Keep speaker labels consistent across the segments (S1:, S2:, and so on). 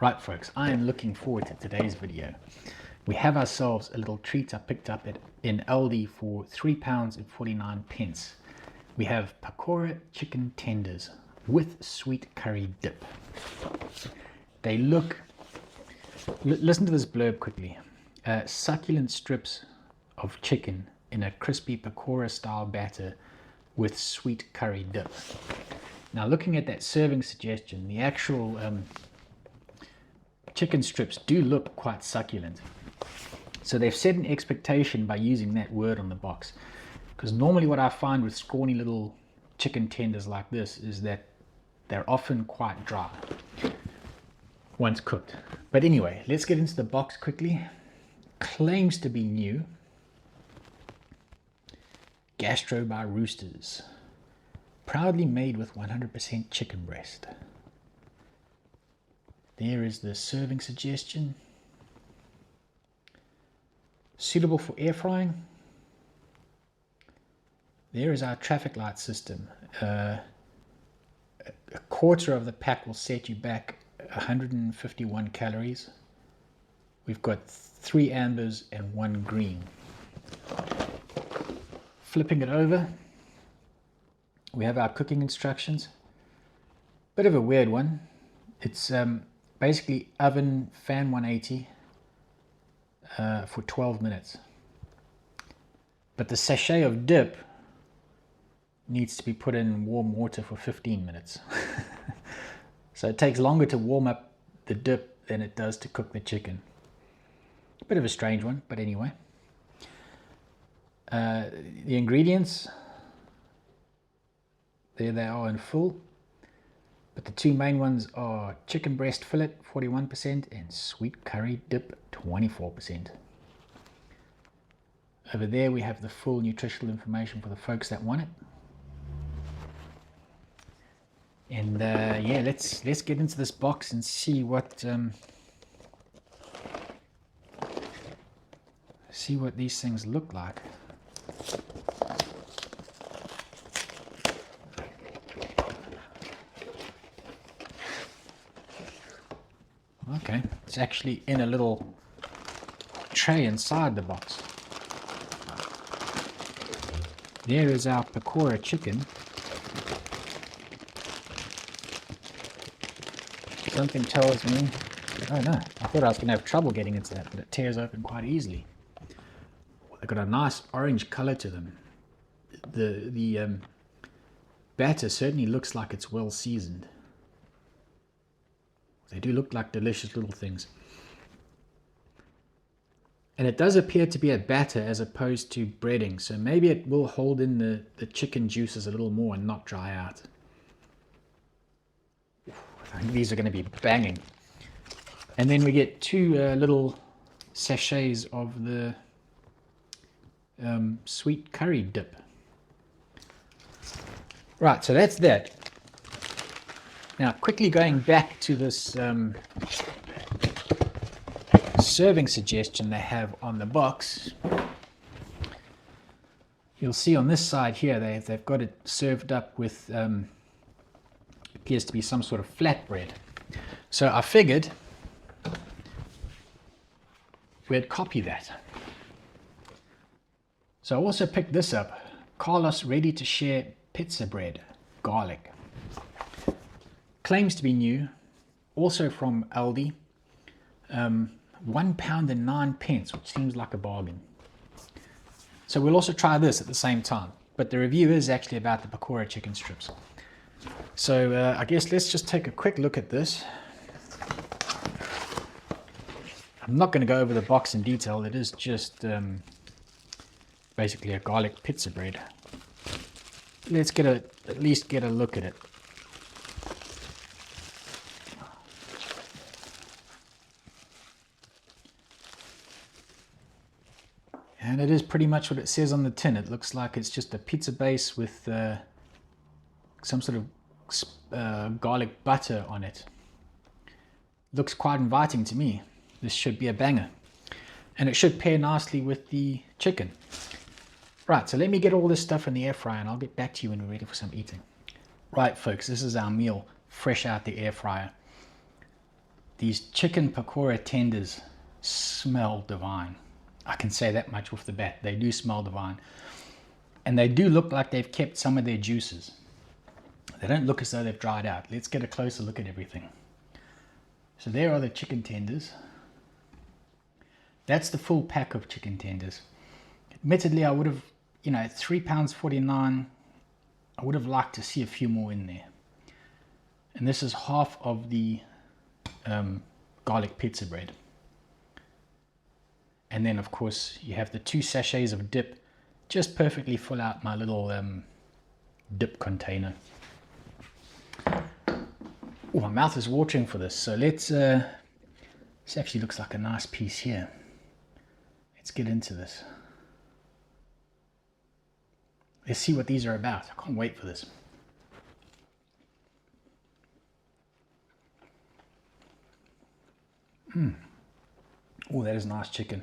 S1: Right folks, I am looking forward to today's video. We have ourselves a little treat I picked up in Aldi for £3.49. We have Pakora chicken tenders with sweet curry dip. They look, listen to this blurb quickly, succulent strips of chicken in a crispy Pakora style batter with sweet curry dip. Now looking at that serving suggestion, the actual chicken strips do look quite succulent. So they've set an expectation by using that word on the box. Because normally what I find with scrawny little chicken tenders like this is that they're often quite dry once cooked. But anyway, let's get into the box quickly. Claims to be new. Gastro by Roosters. Proudly made with 100% chicken breast. There is the serving suggestion. Suitable for air frying. There is our traffic light system. A quarter of the pack will set you back 151 calories. We've got 3 ambers and 1 green. Flipping it over, we have our cooking instructions. Bit of a weird one. It's basically oven fan 180 for 12 minutes. But the sachet of dip needs to be put in warm water for 15 minutes. So it takes longer to warm up the dip than it does to cook the chicken. A bit of a strange one, but anyway. The ingredients, there they are in full. But the 2 main ones are chicken breast fillet 41% and sweet curry dip 24%. Over there we have the full nutritional information for the folks that want it. And yeah, let's get into this box and see what these things look like. Okay, it's actually in a little tray inside the box. There is our Pakora chicken. Something tells me, oh no, I thought I was going to have trouble getting into that, but it tears open quite easily. They've got a nice orange color to them. The batter certainly looks like it's well seasoned. They do look like delicious little things. And it does appear to be a batter as opposed to breading, so maybe it will hold in the chicken juices a little more and not dry out. I think these are going to be banging. And then we get 2 little sachets of the sweet curry dip. Right, so that's that. Now, quickly going back to this serving suggestion they have on the box, you'll see on this side here they've got it served up with appears to be some sort of flatbread. So I figured we'd copy that. So I also picked this up, Carlos Ready to Share Pizza Bread, garlic. Claims to be new, also from Aldi, £1.09, which seems like a bargain. So we'll also try this at the same time, but the review is actually about the Pakora chicken strips. So I guess let's just take a quick look at this. I'm not going to go over the box in detail. It is just basically a garlic pizza bread. Let's at least get a look at it. And it is pretty much what it says on the tin. It looks like it's just a pizza base with some sort of garlic butter on it. Looks quite inviting to me. This should be a banger. And it should pair nicely with the chicken. Right, so let me get all this stuff in the air fryer and I'll get back to you when we're ready for some eating. Right folks, this is our meal fresh out the air fryer. These chicken pakora tenders smell divine. I can say that much off the bat. They do smell divine. And they do look like they've kept some of their juices. They don't look as though they've dried out. Let's get a closer look at everything. So there are the chicken tenders. That's the full pack of chicken tenders. Admittedly, I would have, at £3.49, I would have liked to see a few more in there. And this is half of the garlic pizza bread. And then, of course, you have the 2 sachets of dip, just perfectly fill out my little dip container. Oh, my mouth is watering for this. So let's, this actually looks like a nice piece here. Let's get into this. Let's see what these are about. I can't wait for this. Oh, that is nice chicken.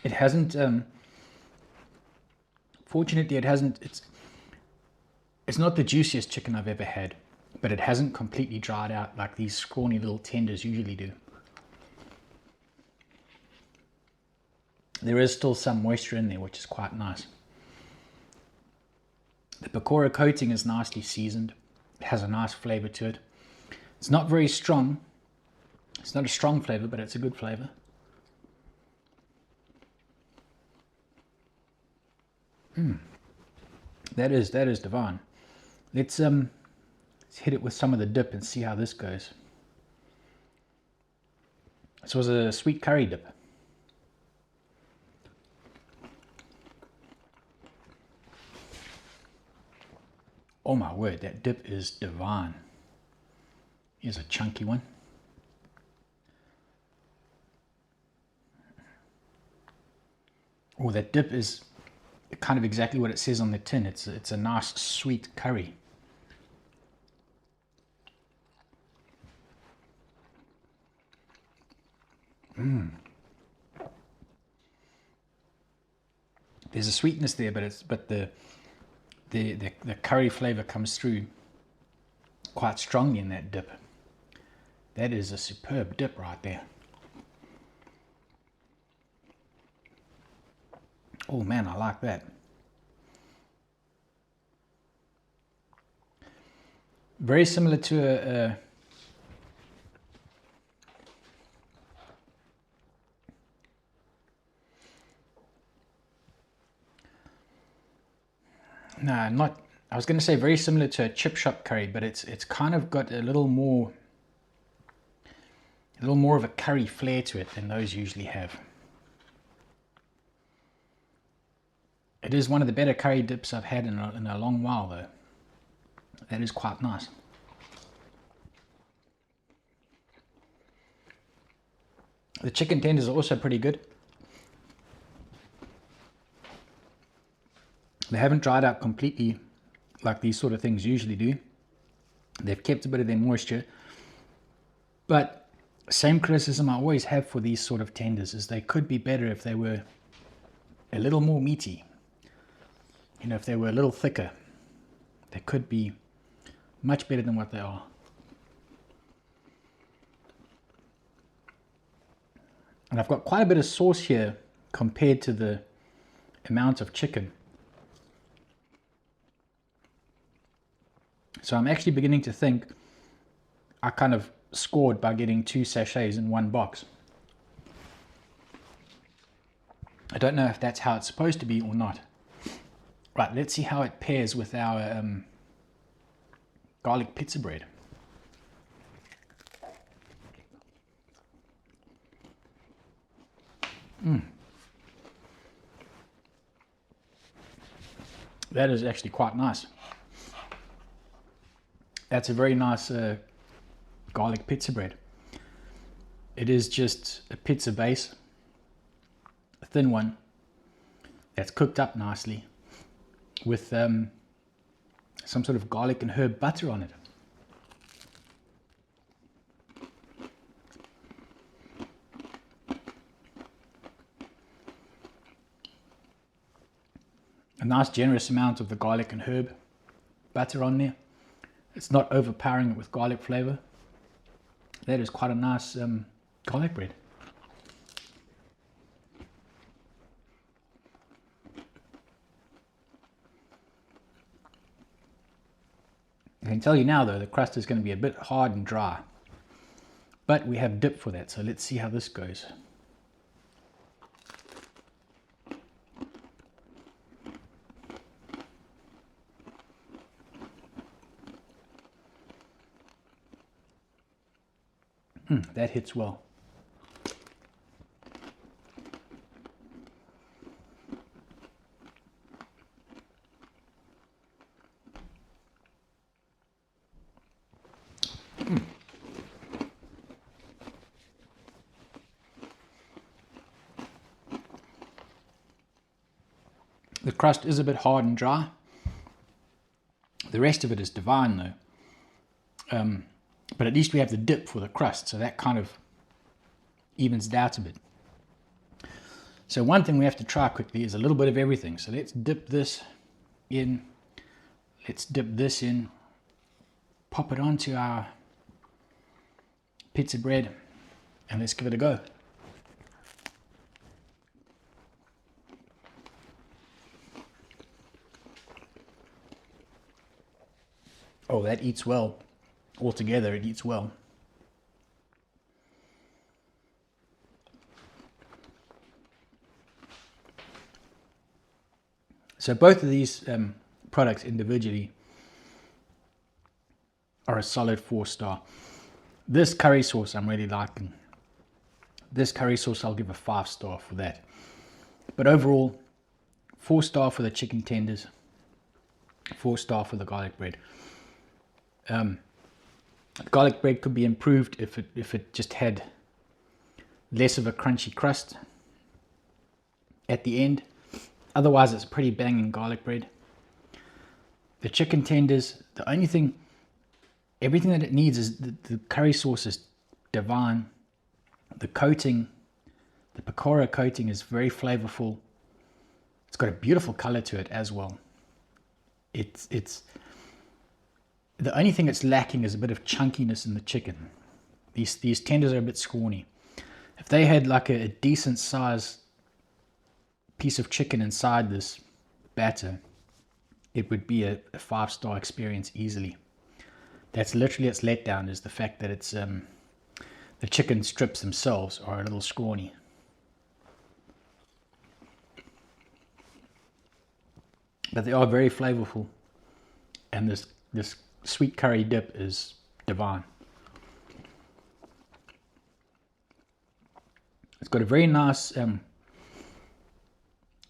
S1: It hasn't, fortunately it hasn't, it's not the juiciest chicken I've ever had, but it hasn't completely dried out like these scrawny little tenders usually do. There is still some moisture in there, which is quite nice. The pakora coating is nicely seasoned. It has a nice flavor to it. It's not very strong. It's not a strong flavor, but it's a good flavor. That is divine. Let's hit it with some of the dip and see how this goes. This was a sweet curry dip. Oh my word, that dip is divine. Here's a chunky one. Oh, that dip is kind of exactly what it says on the tin. It's a nice sweet curry. There's a sweetness there, but the curry flavor comes through quite strongly in that dip. That is a superb dip right there. Oh man, I like that. Very similar to a no, not. I was going to say very similar to a chip shop curry, but it's kind of got a little more of a curry flair to it than those usually have. It is one of the better curry dips I've had in a long while, though. That is quite nice. The chicken tenders are also pretty good. They haven't dried out completely like these sort of things usually do. They've kept a bit of their moisture. But same criticism I always have for these sort of tenders is they could be better if they were a little more meaty. If they were a little thicker, they could be much better than what they are. And I've got quite a bit of sauce here compared to the amount of chicken. So I'm actually beginning to think I kind of scored by getting 2 sachets in one box. I don't know if that's how it's supposed to be or not. Right, let's see how it pairs with our garlic pizza bread. That is actually quite nice. That's a very nice garlic pizza bread. It is just a pizza base, a thin one, that's cooked up nicely with some sort of garlic and herb butter on it. A nice generous amount of the garlic and herb butter on there. It's not overpowering it with garlic flavor. That is quite a nice garlic bread. I can tell you now though, the crust is going to be a bit hard and dry. But we have dip for that, so let's see how this goes. That hits well. The crust is a bit hard and dry. The rest of it is divine though. But at least we have the dip for the crust, so that kind of evens it out a bit. So one thing we have to try quickly is a little bit of everything. So let's dip this in. Let's dip this in. Pop it onto our pizza bread and let's give it a go. Oh, that eats well. Altogether, it eats well. So both of these products individually are a solid 4-star. This curry sauce I'm really liking. This curry sauce I'll give a 5-star for that. But overall, 4-star for the chicken tenders, 4-star for the garlic bread. Garlic bread could be improved if it just had less of a crunchy crust at the end. Otherwise, it's pretty banging garlic bread. The chicken tenders, the only thing, everything that it needs is the curry sauce is divine. The coating, the Pakora coating is very flavorful. It's got a beautiful color to it as well. It's the only thing it's lacking is a bit of chunkiness in the chicken. These tenders are a bit scrawny. If they had like a decent size piece of chicken inside this batter, it would be a 5-star experience easily. That's literally its letdown, is the fact that it's the chicken strips themselves are a little scrawny. But they are very flavorful, and this sweet curry dip is divine. It's got a very nice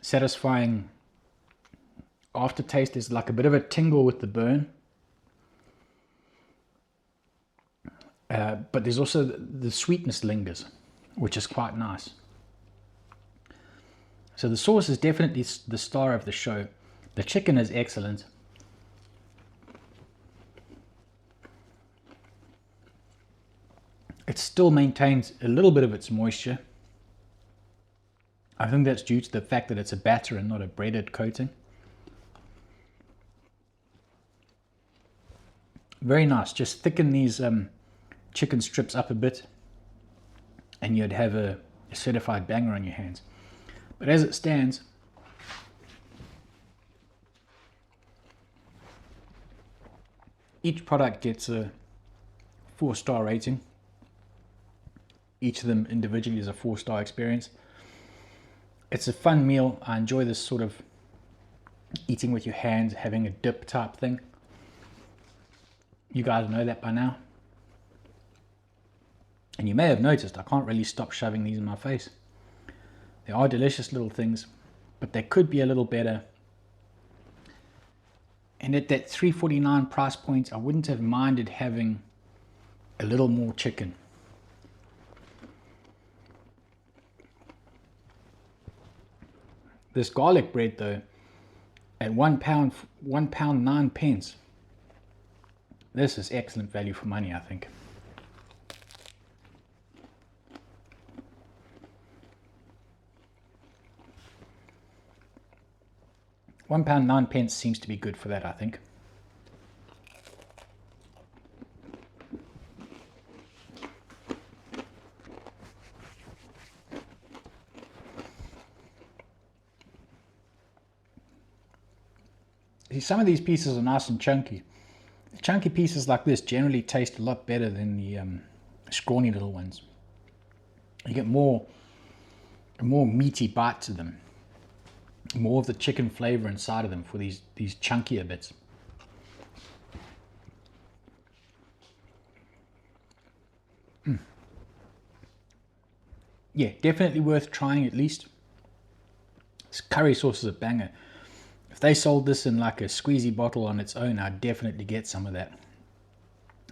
S1: satisfying aftertaste. There's like a bit of a tingle with the burn, but there's also the sweetness lingers, which is quite nice. So the sauce is definitely the star of the show. The chicken is excellent. It still maintains a little bit of its moisture. I think that's due to the fact that it's a batter and not a breaded coating. Very nice. Just thicken these chicken strips up a bit and you'd have a certified banger on your hands. But as it stands, each product gets a 4-star rating. Each of them individually is a 4-star experience. It's a fun meal. I enjoy this sort of eating with your hands, having a dip type thing. You guys know that by now. And you may have noticed I can't really stop shoving these in my face. They are delicious little things, but they could be a little better. And at that $3.49 price point, I wouldn't have minded having a little more chicken. This garlic bread though, at £1 9 pence, this is excellent value for money, I think. £1 9 pence seems to be good for that, I think. some of these pieces are nice and chunky. Chunky pieces like this generally taste a lot better than the scrawny little ones. You get a more meaty bite to them, more of the chicken flavor inside of them for these chunkier bits. Yeah, definitely worth trying at least. This curry sauce is a banger. If they sold this in like a squeezy bottle on its own, I'd definitely get some of that.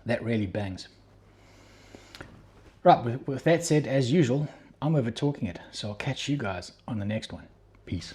S1: That really bangs. Right, with that said, as usual, I'm over talking it, so I'll catch you guys on the next one. Peace.